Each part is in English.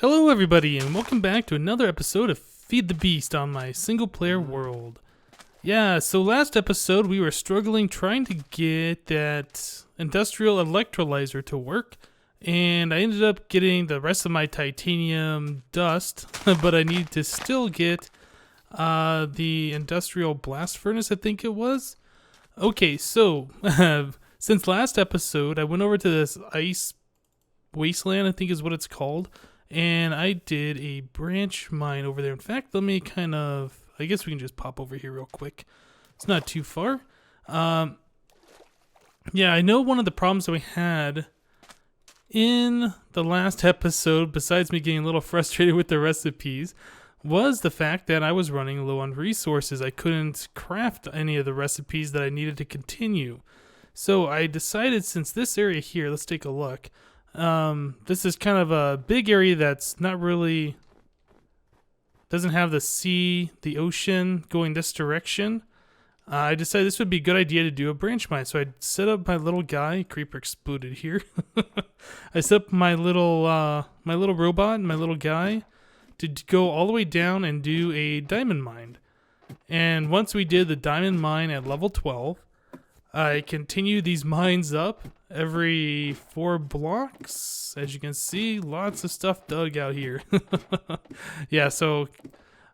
Hello everybody and welcome back to another episode of Feed the Beast on my single player world. Yeah, so last episode we were struggling trying to get that industrial electrolyzer to work, and I ended up getting the rest of my titanium dust, but I need to still get the industrial blast furnace, I think it was. Okay, so since last episode I went over to this ice wasteland, I think is what it's called. And I did a branch mine over there. In fact, let me I guess we can just pop over here real quick. It's not too far. Yeah, I know one of the problems that we had in the last episode, besides me getting a little frustrated with the recipes, was the fact that I was running low on resources. I couldn't craft any of the recipes that I needed to continue. So I decided, since this area here, let's take a look. This is kind of a big area that's not really, doesn't have the sea, the ocean going this direction. I decided this would be a good idea to do a branch mine. So I set up my little guy. Creeper exploded here. I set up my little robot, my little guy, to go all the way down and do a diamond mine. And once we did the diamond mine at level 12, I continued these mines up every 4 blocks. As you can see, lots of stuff dug out here. Yeah, so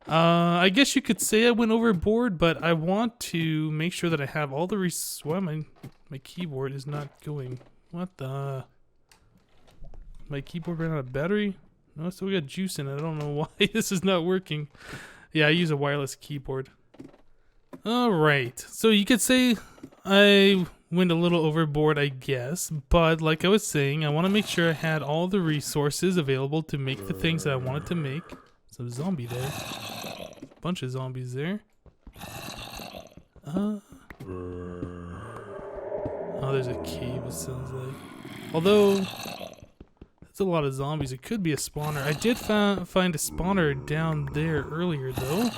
I guess you could say I went overboard, but I want to make sure that I have all the why my keyboard is not going. What the? My keyboard ran out of battery? No, I still got juice in it. I don't know why this is not working. Yeah, I use a wireless keyboard. Alright, so you could say I went a little overboard, I guess, but like I was saying, I want to make sure I had all the resources available to make the things that I wanted to make. Some zombie there. Bunch of zombies there. Oh, there's a cave, it sounds like. Although, that's a lot of zombies. It could be a spawner. I did find a spawner down there earlier, though.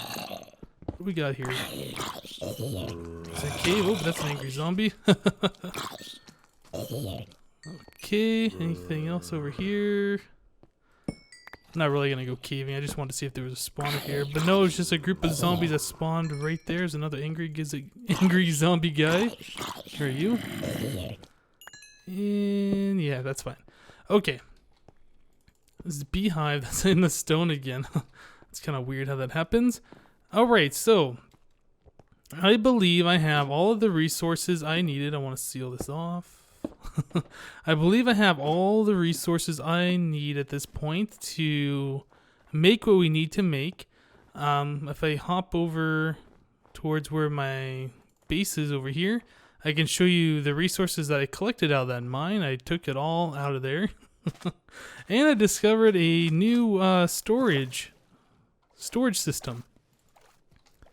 What do we got here? Is that a cave? Oh, that's an angry zombie. Okay, anything else over here? I'm not really gonna go caving. I just wanted to see if there was a spawner here. But no, it's just a group of zombies that spawned right there. There's another angry zombie guy. Where are you? And yeah, that's fine. Okay. This is beehive that's in the stone again. It's kind of weird how that happens. Alright, so I believe I have all of the resources I needed. I want to seal this off. I believe I have all the resources I need at this point to make what we need to make. If I hop over towards where my base is over here, I can show you the resources that I collected out of that mine. I took it all out of there. And I discovered a new storage system.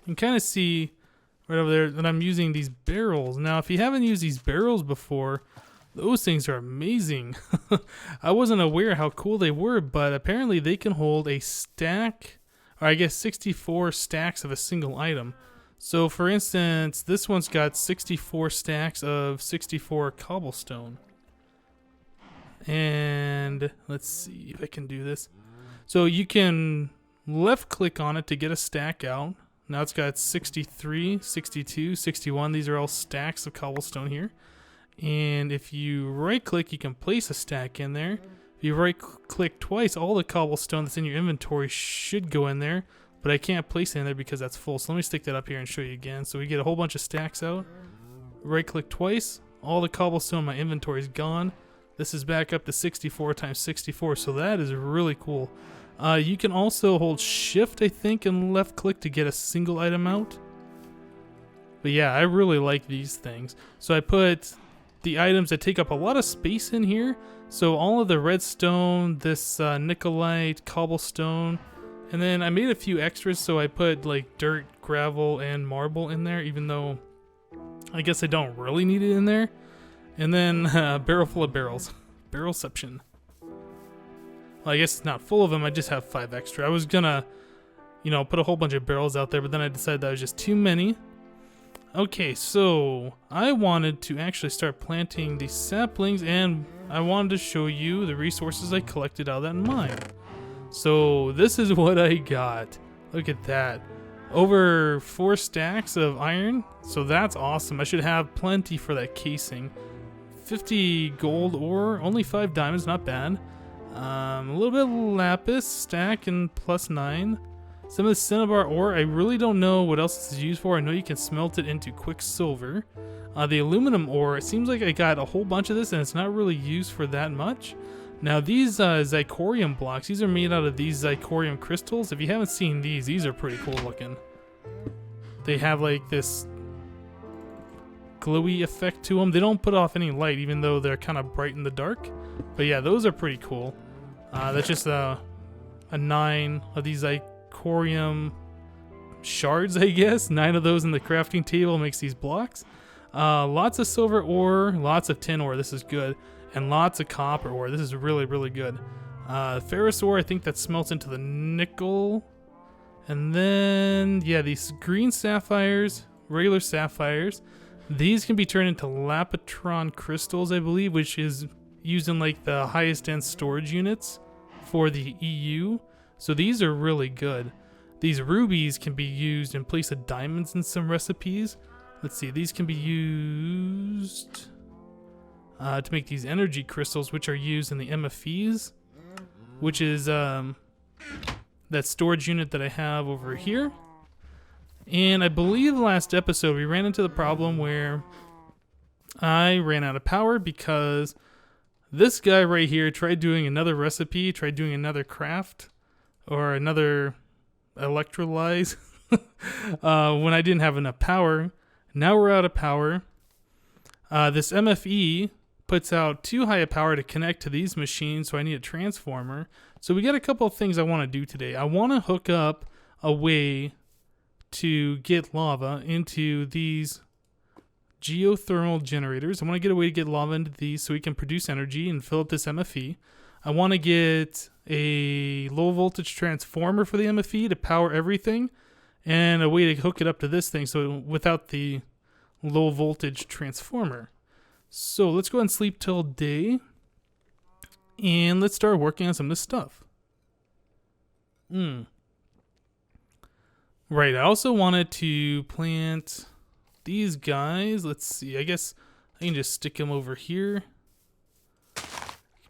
You can kind of see right over there that I'm using these barrels. Now, if you haven't used these barrels before, those things are amazing. I wasn't aware how cool they were, but apparently they can hold a stack, or I guess 64 stacks of a single item. So, for instance, this one's got 64 stacks of 64 cobblestone. And let's see if I can do this. So you can left click on it to get a stack out. Now it's got 63, 62, 61. These are all stacks of cobblestone here. And if you right click, you can place a stack in there. If you right click twice, all the cobblestone that's in your inventory should go in there. But I can't place it in there because that's full. So let me stick that up here and show you again. So we get a whole bunch of stacks out. Right click twice. All the cobblestone in my inventory is gone. This is back up to 64 times 64. So that is really cool. You can also hold shift, I think, and left click to get a single item out. But yeah, I really like these things. So I put the items that take up a lot of space in here. So all of the redstone, this nickelite, cobblestone, and then I made a few extras. So I put like dirt, gravel, and marble in there, even though I guess I don't really need it in there. And then a barrel full of barrels. Barrelception. Well, I guess it's not full of them. I just have 5 extra. I was gonna, put a whole bunch of barrels out there, but then I decided that was just too many. Okay, so I wanted to actually start planting these saplings, and I wanted to show you the resources I collected out of that mine. So this is what I got. Look at that. Over 4 stacks of iron. So that's awesome. I should have plenty for that casing. 50 gold ore, only 5 diamonds, not bad. A little bit of lapis stack and +9. Some of the cinnabar ore, I really don't know what else this is used for. I know you can smelt it into quicksilver. The aluminum ore, it seems like I got a whole bunch of this and it's not really used for that much. Now these zirconium blocks, these are made out of these zirconium crystals. If you haven't seen these are pretty cool looking. They have like this glowy effect to them. They don't put off any light even though they're kind of bright in the dark. But yeah, those are pretty cool. That's just a 9 of these zirconium shards, I guess. 9 of those in the crafting table makes these blocks. Lots of silver ore, lots of tin ore. This is good. And lots of copper ore. This is really, really good. Ferrous ore, I think that smelts into the nickel. And then, yeah, these green sapphires, regular sapphires. These can be turned into lapitron crystals, I believe, which is used in like the highest end storage units for the EU. So these are really good. These rubies can be used in place of diamonds in some recipes. Let's see, these can be used to make these energy crystals, which are used in the MFEs, which is that storage unit that I have over here. And I believe last episode we ran into the problem where I ran out of power because this guy right here tried doing another recipe, tried doing another craft, or another electrolyze when I didn't have enough power. Now we're out of power. This MFE puts out too high a power to connect to these machines, so I need a transformer. So we got a couple of things I want to do today. I want to hook up a way to get lava into these geothermal generators. I want to get a way to get lava into these so we can produce energy and fill up this MFE. I want to get a low voltage transformer for the MFE to power everything, and a way to hook it up to this thing so without the low voltage transformer. So let's go ahead and sleep till day, and let's start working on some of this stuff. Right, I also wanted to plant these guys. Let's see, I guess I can just stick them over here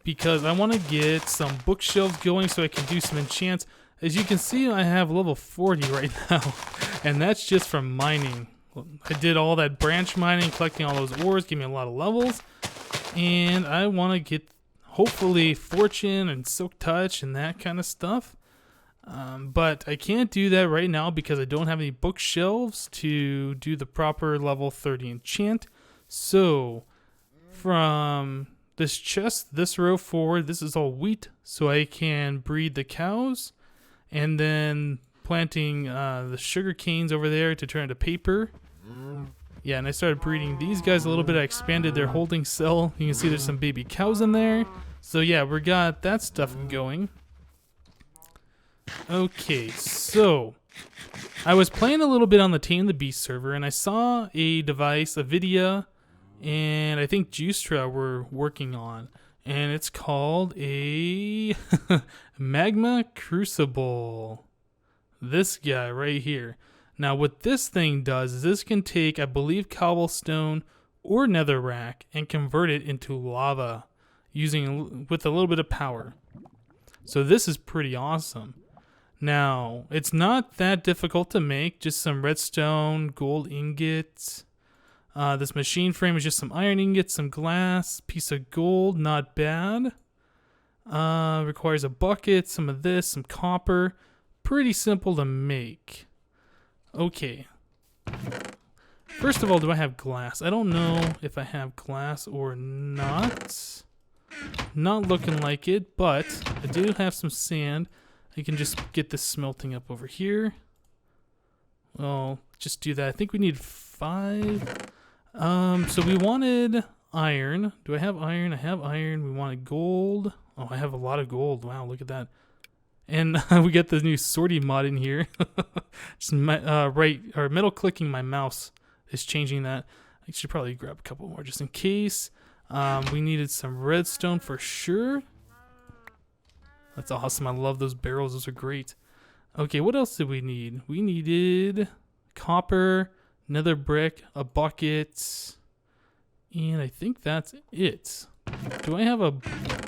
because I want to get some bookshelves going so I can do some enchants. As you can see, I have level 40 right now, and that's just from mining. I did all that branch mining, collecting all those ores, gave me a lot of levels, and I want to get hopefully fortune and silk touch and that kind of stuff. But I can't do that right now because I don't have any bookshelves to do the proper level 30 enchant. So from this chest, this row forward, this is all wheat, so I can breed the cows, and then planting the sugar canes over there to turn into paper. Yeah, and I started breeding these guys a little bit. I expanded their holding cell. You can see there's some baby cows in there. So yeah, we got that stuff going. Okay, so I was playing a little bit on the Tame the Beast server, and I saw a device, a video, and I think Juicera were working on, and it's called a Magma Crucible. This guy right here. Now what this thing does is this can take, I believe, cobblestone or netherrack and convert it into lava with a little bit of power. So this is pretty awesome. Now, it's not that difficult to make, just some redstone, gold ingots. This machine frame is just some iron ingots, some glass, piece of gold, not bad. Requires a bucket, some of this, some copper. Pretty simple to make. Okay. First of all, do I have glass? I don't know if I have glass or not. Not looking like it, but I do have some sand. I can just get this smelting up over here. Well, just do that. I think we need 5. So we wanted iron. Do I have iron? I have iron. We wanted gold. Oh, I have a lot of gold. Wow, look at that. And we got the new sortie mod in here. Just middle clicking my mouse is changing that. I should probably grab a couple more just in case. We needed some redstone for sure. That's awesome. I love those barrels. Those are great. Okay, what else did we need? We needed copper, nether brick, a bucket, and I think that's it. Do I have a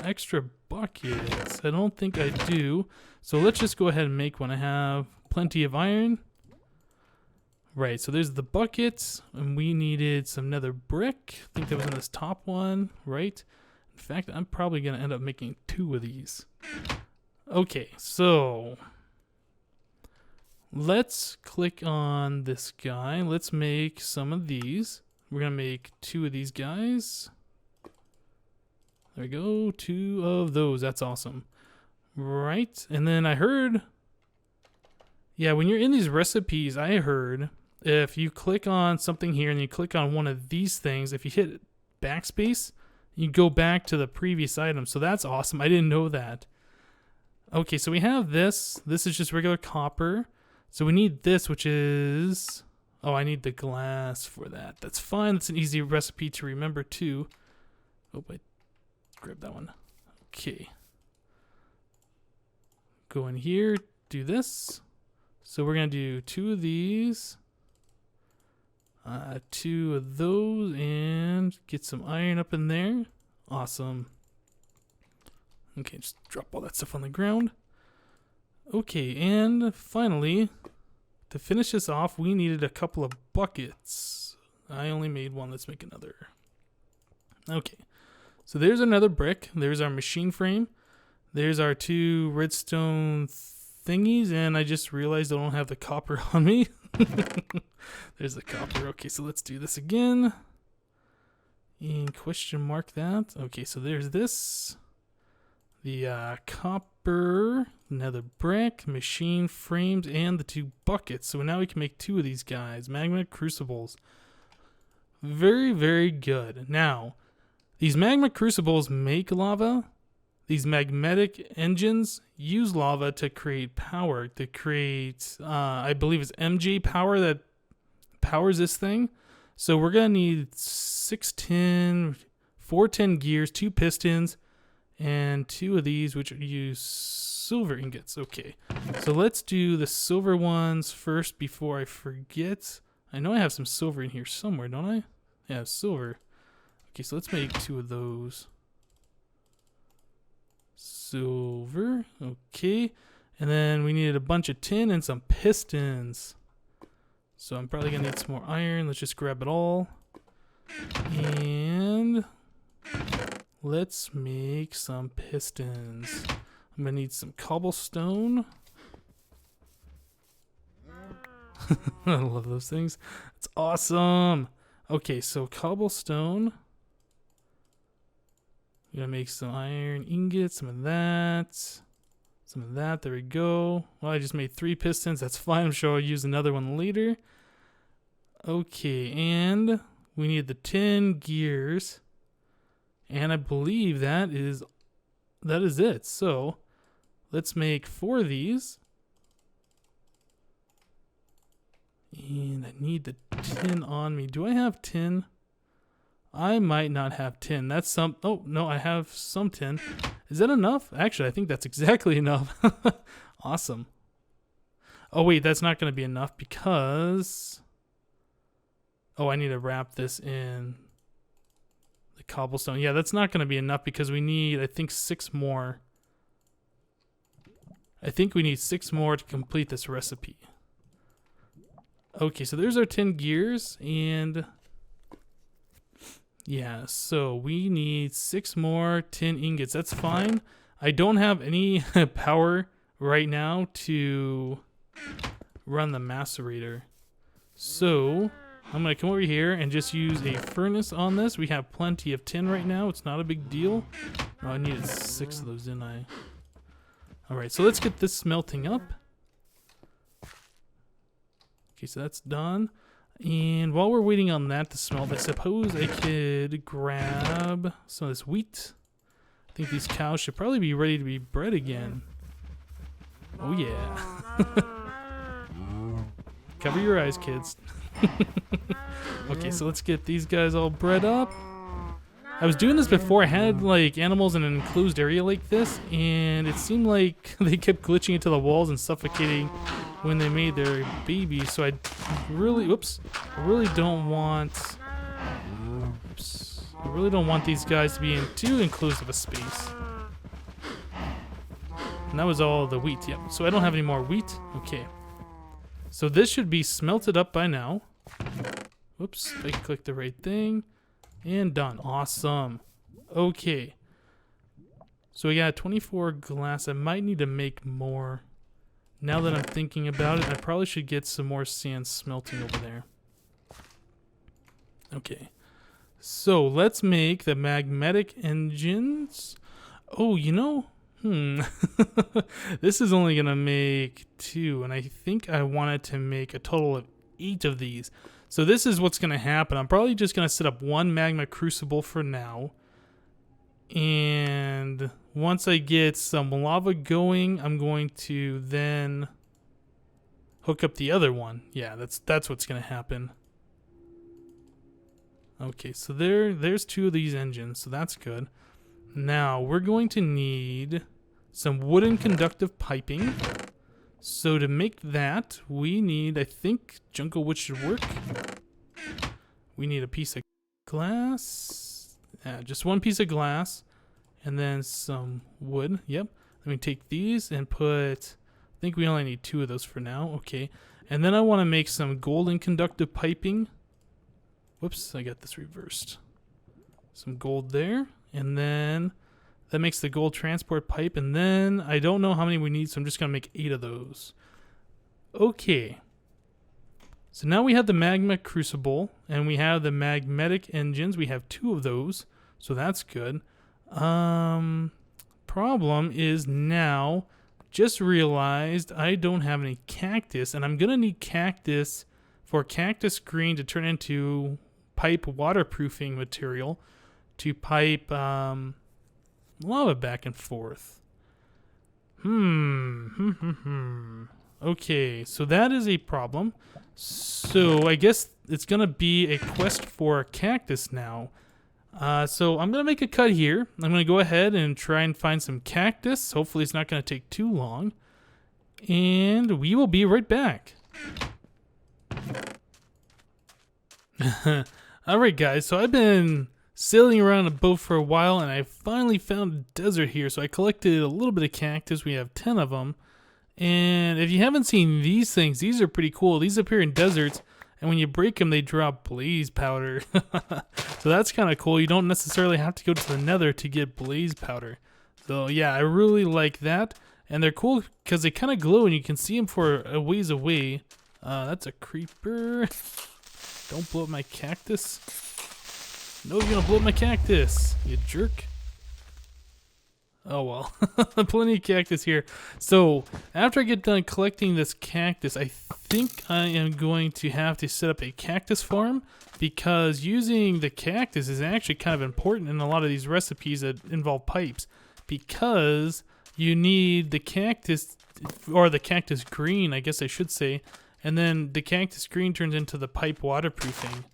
extra bucket? I don't think I do. So let's just go ahead and make one. I have plenty of iron. Right, so there's the bucket, and we needed some nether brick. I think that was in this top one, right? In fact, I'm probably going to end up making 2 of these. Okay, so let's click on this guy. Let's make some of these. We're going to make 2 of these guys. There we go, 2 of those. That's awesome. Right, and then I heard, yeah, when you're in these recipes, I heard if you click on something here and you click on one of these things, if you hit backspace, you go back to the previous item. So that's awesome. I didn't know that. Okay, so we have this. This is just regular copper. So we need this, which is... Oh, I need the glass for that. That's fine. That's an easy recipe to remember too. Oh, wait. Grab that one. Okay. Go in here. Do this. So we're going to do 2 of these. 2 of those, and get some iron up in there. Awesome. Okay, just drop all that stuff on the ground. Okay, and finally, to finish this off, we needed a couple of buckets. I only made 1. Let's make another. Okay, so there's another brick. There's our machine frame. There's our 2 redstone thingies, and I just realized I don't have the copper on me. There's the copper. Okay, so let's do this again. And question mark that. Okay, so there's this. The copper, nether brick, machine frames, and the 2 buckets. So now we can make 2 of these guys. Magma crucibles. Very, very good. Now, these magma crucibles make lava. These magnetic engines use lava to create power, to create, I believe it's MJ power that powers this thing. So we're going to need 6 tin, 4 tin gears, 2 pistons, and 2 of these, which use silver ingots. Okay, so let's do the silver ones first before I forget. I know I have some silver in here somewhere, don't I? Yeah, silver. Okay, so let's make 2 of those. Silver, okay, and then we needed a bunch of tin and some pistons. So I'm probably gonna need some more iron. Let's just grab it all, and let's make some pistons. I'm gonna need some cobblestone. I love those things. It's awesome. Okay, so cobblestone. I'm gonna make some iron ingots, some of that. There we go. Well, I just made 3 pistons. That's fine. I'm sure I'll use another one later. Okay, and we need the 10 gears. And I believe that is it. So let's make 4 of these. And I need the tin on me. Do I have tin? I might not have tin. That's some... Oh, no, I have some tin. Is that enough? Actually, I think that's exactly enough. Awesome. Oh, wait, that's not going to be enough because... Oh, I need to wrap this in the cobblestone. Yeah, that's not going to be enough because we need, I think, 6 more. I think we need 6 more to complete this recipe. Okay, so there's our 10 gears, and... Yeah, so we need 6 more tin ingots. That's fine. I don't have any power right now to run the macerator. So I'm going to come over here and just use a furnace on this. We have plenty of tin right now. It's not a big deal. Oh, I needed 6 of those, didn't I? Alright, so let's get this smelting up. Okay, so that's done. And while we're waiting on that to smelt, I suppose I could grab some of this wheat. I think these cows should probably be ready to be bred again. Oh yeah. Cover your eyes, kids. Okay, so let's get these guys all bred up. I was doing this before. I had like animals in an enclosed area like this, and it seemed like they kept glitching into the walls and suffocating when they made their babies. So I really don't want I really don't want these guys to be in too enclosed of a space. And that was all the wheat. Yep. So I don't have any more wheat. Okay. So this should be smelted up by now. Whoops. I clicked the right thing. And done. Awesome. Okay. So we got 24 glass. I might need to make more. Now that I'm thinking about it, I probably should get some more sand smelting over there. Okay. So let's make the magnetic engines. Oh, you know, this is only gonna make 2, and I think I wanted to make a total of 8 of these. So this is what's gonna happen. I'm probably just gonna set up 1 magma crucible for now, and once I get some lava going, I'm going to then hook up the other one. Yeah, that's what's gonna happen. Okay, so there's 2 of these engines, so that's good. Now, we're going to need some wooden conductive piping. So to make that, we need, I think, jungle wood should work. We need a piece of glass. Just 1 piece of glass. And then some wood. Yep. Let me take these and put, I think we only need 2 of those for now. Okay. And then I want to make some golden conductive piping. Whoops, I got this reversed. Some gold there. And then that makes the gold transport pipe. And then I don't know how many we need, so I'm just going to make 8 of those. Okay. So now we have the magma crucible and we have the magnetic engines. We have 2 of those, so that's good. Problem is now, just realized I don't have any cactus, and I'm going to need cactus for cactus green to turn into pipe waterproofing material to pipe lava back and forth. Okay, so that is a problem. So I guess it's going to be a quest for cactus now. So I'm going to make a cut here. I'm going to go ahead and try and find some cactus. Hopefully it's not going to take too long. And we will be right back. Alright guys, so I've been sailing around a boat for a while and I finally found a desert here. So I collected a little bit of cactus. We have 10 of them. And if you haven't seen these things, these are pretty cool. These appear in deserts, and when you break them, they drop blaze powder. So that's kind of cool. You don't necessarily have to go to the nether to get blaze powder. So yeah, I really like that. And they're cool because they kind of glow and you can see them for a ways away. That's a creeper. Don't blow up my cactus. No, you're gonna blow up my cactus, you jerk. Oh well, plenty of cactus here. So after I get done collecting this cactus, I think I am going to have to set up a cactus farm, because using the cactus is actually kind of important in a lot of these recipes that involve pipes, because you need the cactus, or the cactus green, I guess I should say, and then the cactus green turns into the pipe waterproofing.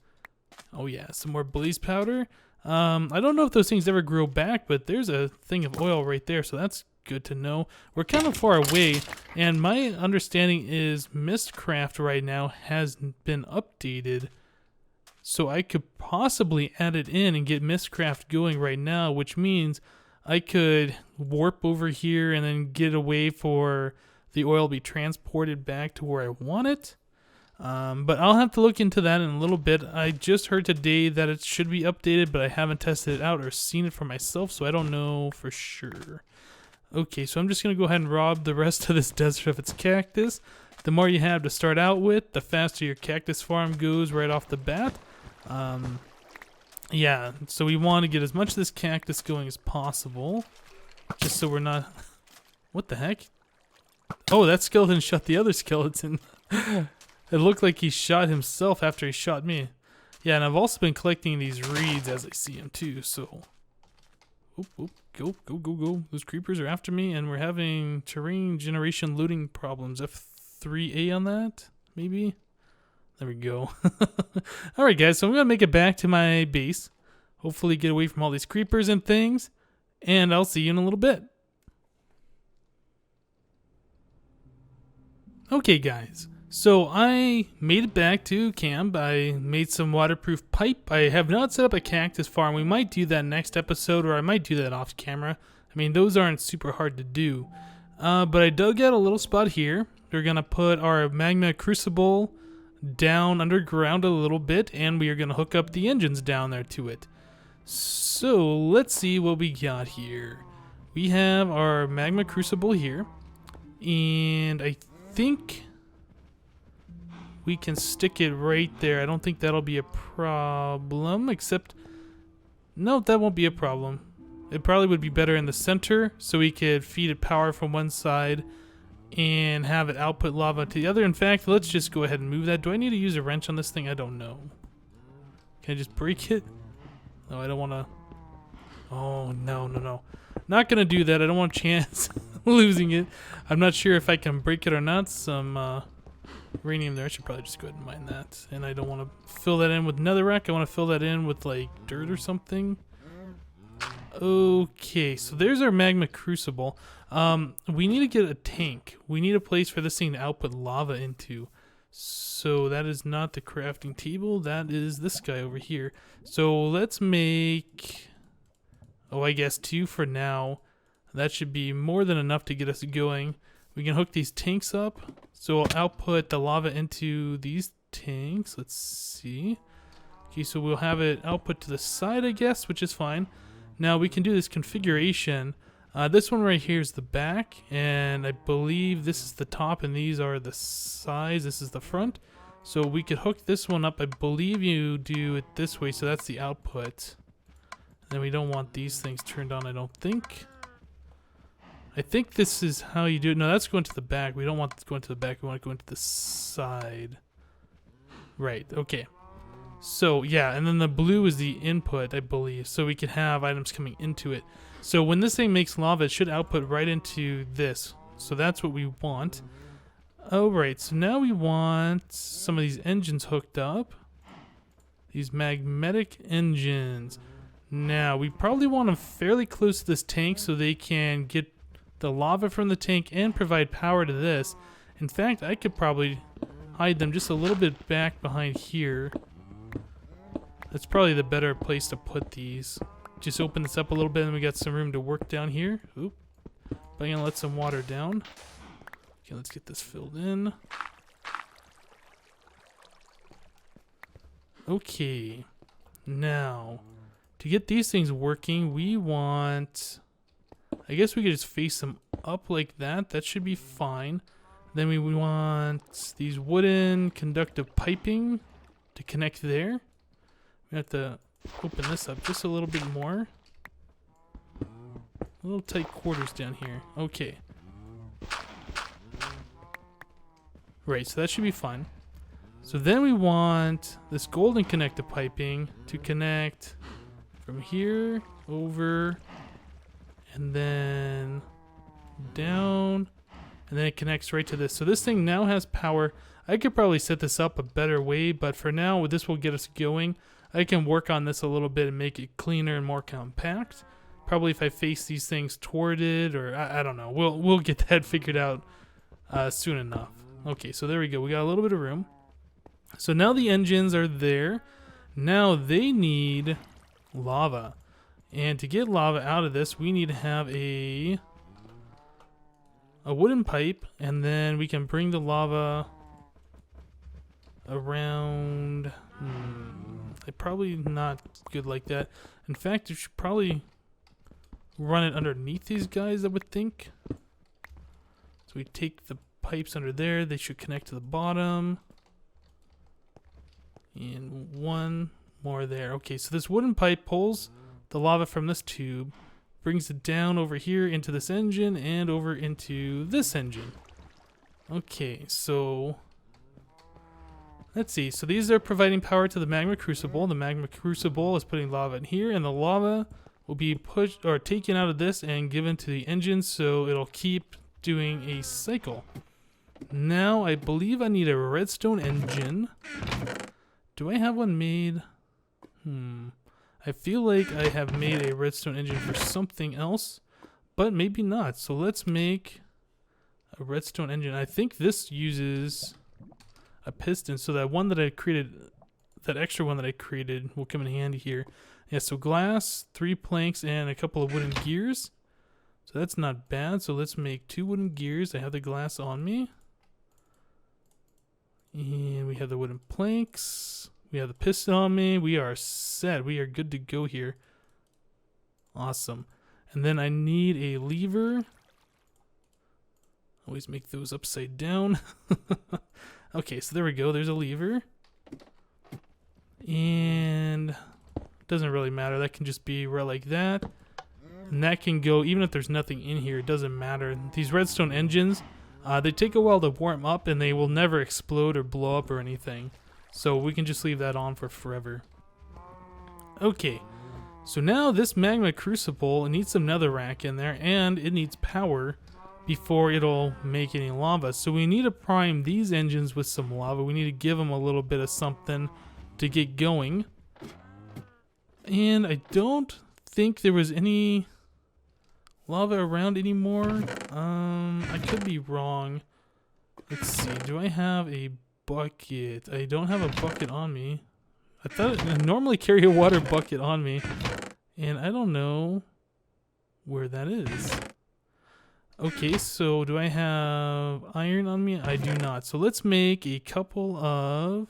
Oh yeah, some more blaze powder. I don't know if those things ever grow back, but there's a thing of oil right there, so that's good to know. We're kind of far away, and my understanding is Mistcraft right now has been updated, so I could possibly add it in and get Mistcraft going right now, which means I could warp over here and then get a way for the oil to be transported back to where I want it. But I'll have to look into that in a little bit. I just heard today that it should be updated, but I haven't tested it out or seen it for myself, so I don't know for sure. Okay, so I'm just going to go ahead and rob the rest of this desert of its cactus. The more you have to start out with, the faster your cactus farm goes right off the bat. Yeah, so we want to get as much of this cactus going as possible, just so we're not... What the heck? Oh, that skeleton shot the other skeleton. It looked like he shot himself after he shot me. Yeah, and I've also been collecting these reeds as I see them too, so... Oop, oop, go, go, go, go. Those creepers are after me, and we're having terrain generation looting problems. F3A on that, maybe? There we go. Alright guys, so I'm going to make it back to my base. hopefully get away from all these creepers and things, and I'll see you in a little bit. Okay guys, so I made it back to camp. I made some waterproof pipe. I have not set up a cactus farm. We might do that next episode, or I might do that off camera. I mean, those aren't super hard to do. But I dug out a little spot here. We're going to put our magma crucible down underground a little bit, and we are going to hook up the engines down there to it. So let's see what we got here. We have our magma crucible here, and I think we can stick it right there. I don't think that'll be a problem, except no, that won't be a problem. It probably would be better in the center, so we could feed it power from one side and have it output lava to the other. In fact, let's just go ahead and move that. Do I need to use a wrench on this thing? I don't know. Can I just break it? No, I don't want to. Oh, no. Not going to do that. I don't want a chance losing it. I'm not sure if I can break it or not. Some uranium there. I should probably just go ahead and mine that. And I don't want to fill that in with netherrack. I want to fill that in with like dirt or something. Okay, so there's our magma crucible. We need to get a tank. We need a place for this thing to output lava into. So that is not the crafting table. That is this guy over here. So let's make, I guess 2 for now. That should be more than enough to get us going. We can hook these tanks up. So we'll output the lava into these tanks. Let's see. Okay, so we'll have it output to the side, I guess, which is fine. Now we can do this configuration. This one right here is the back, and I believe this is the top, and these are the sides. This is the front. So we could hook this one up. I believe you do it this way, so that's the output. And then we don't want these things turned on, I don't think. I think this is how you do it. No, that's going to the back. We don't want it going to the back. We want it going to the side. Right, okay. So yeah, and then the blue is the input, I believe, so we can have items coming into it. So when this thing makes lava, it should output right into this. So that's what we want. Alright, so now we want some of these engines hooked up. These magnetic engines. Now, we probably want them fairly close to this tank so they can get the lava from the tank and provide power to this. In fact, I could probably hide them just a little bit back behind here. That's probably the better place to put these. Just open this up a little bit and we got some room to work down here. Oop. But I'm going to let some water down. Okay, let's get this filled in. Okay. Now, to get these things working, we want... I guess we could just face them up like that. That should be fine. Then we want these wooden conductive piping to connect there. We have to open this up just a little bit more. A little tight quarters down here. Okay. Right, so that should be fine. So then we want this golden connective piping to connect from here over and then down, and then it connects right to this. So this thing now has power. I could probably set this up a better way, but for now, this will get us going. I can work on this a little bit and make it cleaner and more compact. Probably if I face these things toward it, or I don't know. We'll get that figured out soon enough. Okay, so there we go. We got a little bit of room. So now the engines are there. Now they need lava. And to get lava out of this, we need to have a wooden pipe, and then we can bring the lava around. Probably not good like that. In fact, you should probably run it underneath these guys, I would think. So we take the pipes under there. They should connect to the bottom. And one more there. Okay, so this wooden pipe pulls the lava from this tube, brings it down over here into this engine and over into this engine. Okay, so let's see. So these are providing power to the magma crucible. The magma crucible is putting lava in here, and the lava will be pushed or taken out of this and given to the engine, so it'll keep doing a cycle. Now I believe I need a redstone engine. Do I have one made? I feel like I have made a redstone engine for something else, but maybe not. So let's make a redstone engine. I think this uses a piston, so that one that I created, that extra one that I created, will come in handy here. Yeah, so glass, 3 planks, and a couple of wooden gears. So that's not bad. So let's make 2 wooden gears. I have the glass on me. And we have the wooden planks. We have the piston on me. We are set. We are good to go here. Awesome. And then I need a lever. Always make those upside down. Okay, so there we go. There's a lever. And doesn't really matter. That can just be right like that. And that can go, even if there's nothing in here, it doesn't matter. These redstone engines, they take a while to warm up, and they will never explode or blow up or anything. So we can just leave that on for forever. Okay, so now this magma crucible, it needs some netherrack in there, and it needs power before it'll make any lava. So we need to prime these engines with some lava. We need to give them a little bit of something to get going. And I don't think there was any lava around anymore. I could be wrong. Let's see. Do I have a bucket? I don't have a bucket on me. I thought I normally carry a water bucket on me, and I don't know where that is. Okay, so do I have iron on me? I do not. So let's make a couple of...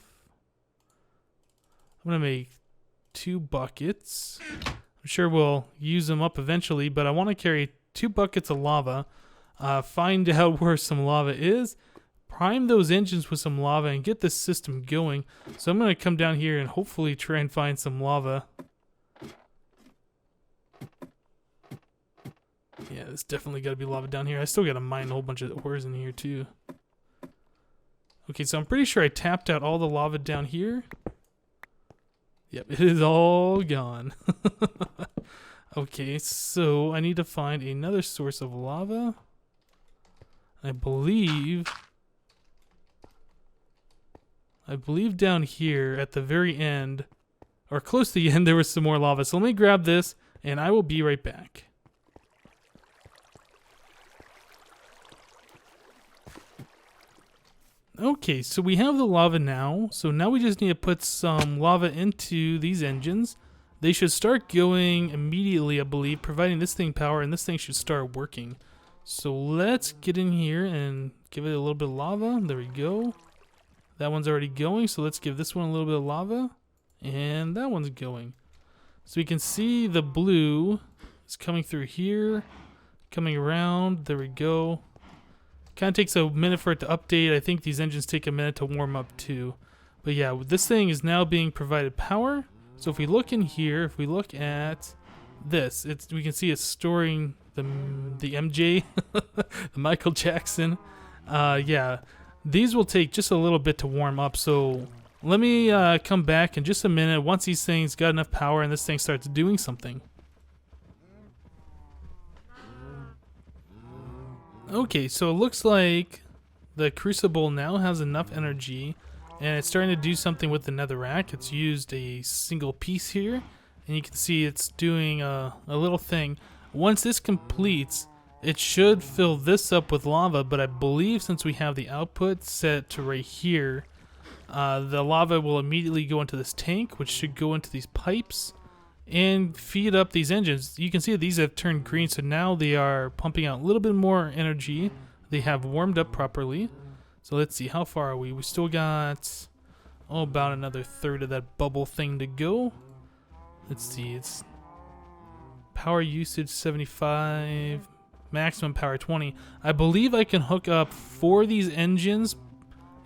I'm gonna make 2 buckets. I'm sure we'll use them up eventually, but I want to carry 2 buckets of lava, find out where some lava is, prime those engines with some lava, and get this system going. So I'm going to come down here and hopefully try and find some lava. Yeah, there's definitely got to be lava down here. I still got to mine a whole bunch of ores in here too. Okay, so I'm pretty sure I tapped out all the lava down here. Yep, it is all gone. Okay, so I need to find another source of lava. I believe down here at the very end, or close to the end, there was some more lava. So let me grab this, and I will be right back. Okay, so we have the lava now. So now we just need to put some lava into these engines. They should start going immediately, I believe, providing this thing power, and this thing should start working. So let's get in here and give it a little bit of lava. There we go. That one's already going, so let's give this one a little bit of lava. And that one's going. So we can see the blue is coming through here, coming around. There we go. Kind of takes a minute for it to update. I think these engines take a minute to warm up too. But yeah, this thing is now being provided power. So if we look in here, if we look at this, we can see it's storing the MJ, the Michael Jackson. Yeah, these will take just a little bit to warm up. So let me come back in just a minute once these things got enough power and this thing starts doing something. Okay, so it looks like the crucible now has enough energy, and it's starting to do something with the netherrack. It's used a single piece here, and you can see it's doing a little thing. Once this completes, it should fill this up with lava, but I believe since we have the output set to right here, the lava will immediately go into this tank, which should go into these pipes and feed up these engines. You can see that these have turned green, so now they are pumping out a little bit more energy. They have warmed up properly. So let's see, how far are we? We still got about another third of that bubble thing to go. Let's see, it's power usage 75, maximum power 20. I believe I can hook up 4 of these engines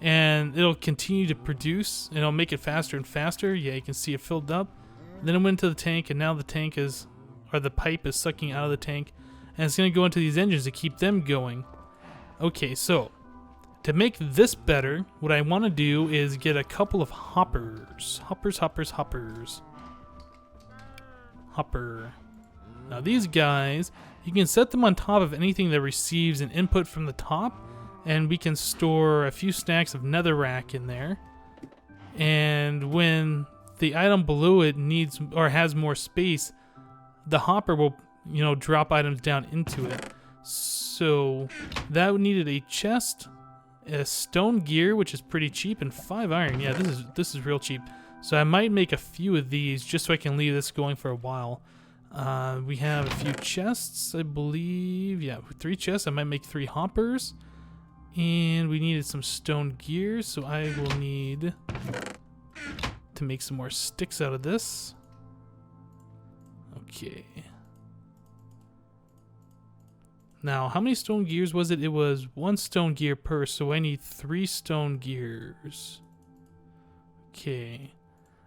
and it'll continue to produce, and it'll make it faster and faster. Yeah, you can see it filled up. Then it went into the tank, and now the tank is, or the pipe is sucking out of the tank, and it's going to go into these engines to keep them going. Okay, so to make this better, what I want to do is get a couple of hoppers. Hopper. Now these guys, you can set them on top of anything that receives an input from the top, and we can store a few stacks of netherrack in there. And when the item below it needs or has more space, the hopper will, you know, drop items down into it. So that needed a chest, a stone gear, which is pretty cheap, and 5 iron. Yeah, this is real cheap. So I might make a few of these just so I can leave this going for a while. We have a few chests, I believe. Yeah, 3 chests. I might make 3 hoppers. And we needed some stone gears, so I will need to make some more sticks out of this. Okay. Now, how many stone gears was it? It was 1 stone gear per, so I need 3 stone gears. Okay.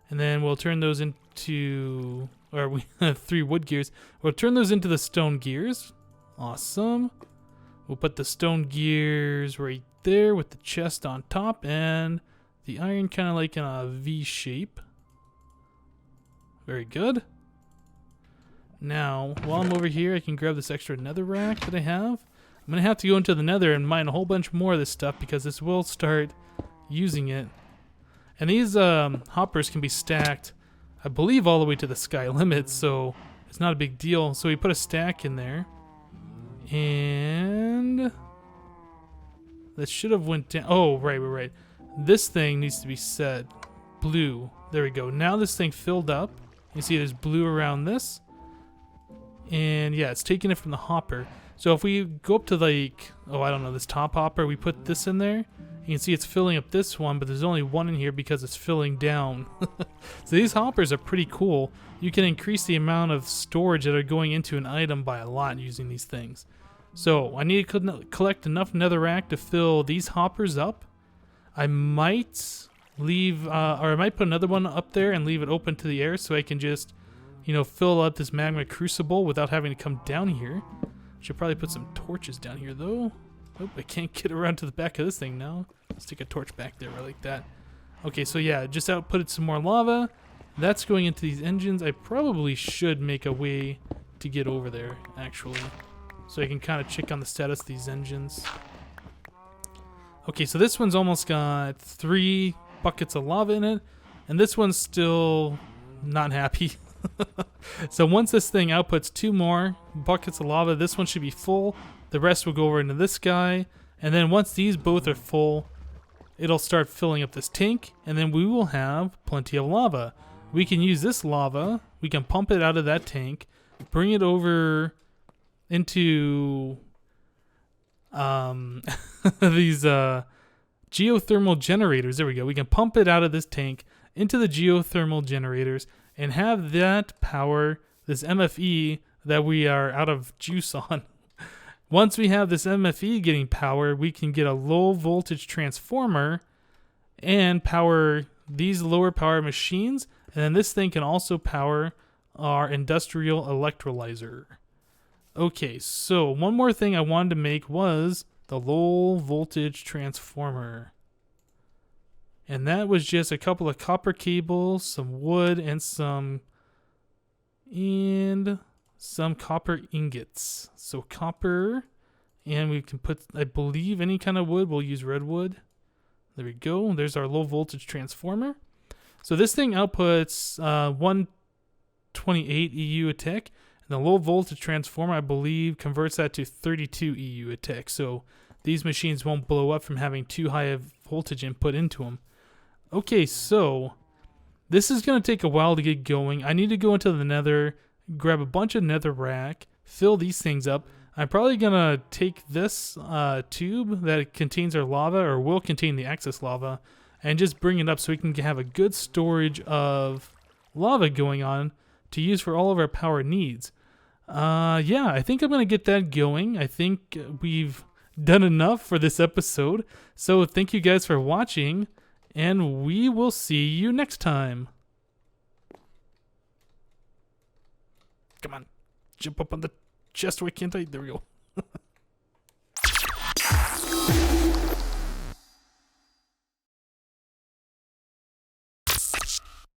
And then we'll turn those into, or we have 3 wood gears. We'll turn those into the stone gears. Awesome. We'll put the stone gears right there with the chest on top and the iron kind of like in a V shape. Very good. Now, while I'm over here, I can grab this extra nether rack that I have. I'm going to have to go into the nether and mine a whole bunch more of this stuff because this will start using it. And these hoppers can be stacked, I believe, all the way to the sky limit, so it's not a big deal. So we put a stack in there. And that should have went down. Oh, right. This thing needs to be set blue. There we go. Now this thing filled up. You see there's blue around this. And yeah, it's taking it from the hopper. So if we go up to like, oh, I don't know, this top hopper, we put this in there. You can see it's filling up this one, but there's only 1 in here because it's filling down. So these hoppers are pretty cool. You can increase the amount of storage that are going into an item by a lot using these things. So I need to collect enough netherrack to fill these hoppers up. I might leave, or I might put another one up there and leave it open to the air so I can just, you know, fill up this magma crucible without having to come down here. Should probably put some torches down here though. Oh, I can't get around to the back of this thing now. Stick a torch back there like that. Okay, so yeah, just outputted some more lava. That's going into these engines. I probably should make a way to get over there, actually. So I can kind of check on the status of these engines. Okay, so this one's almost got 3 buckets of lava in it. And this one's still not happy. So once this thing outputs 2 more buckets of lava, this one should be full. The rest will go over into this guy. And then once these both are full, it'll start filling up this tank. And then we will have plenty of lava. We can use this lava. We can pump it out of that tank. Bring it over into these geothermal generators. There we go. We can pump it out of this tank into the geothermal generators and have that power this MFE that we are out of juice on. Once we have this MFE getting power, we can get a low voltage transformer and power these lower power machines. And then this thing can also power our industrial electrolyzer. Okay, so one more thing I wanted to make was the low voltage transformer. And that was just a couple of copper cables, some wood, and some copper ingots. So copper, and we can put, I believe, any kind of wood. We'll use redwood. There we go. There's our low voltage transformer. So this thing outputs 128 EU a tick. And the low voltage transformer, I believe, converts that to 32 EU a tick. So these machines won't blow up from having too high of voltage input into them. Okay, so this is going to take a while to get going. I need to go into the nether, grab a bunch of netherrack, fill these things up. I'm probably going to take this tube that contains our lava, or will contain the excess lava, and just bring it up so we can have a good storage of lava going on to use for all of our power needs. Yeah, I think I'm going to get that going. I think we've done enough for this episode. So thank you guys for watching, and we will see you next time. Come on, jump up on the chest. Why can't I? There we go.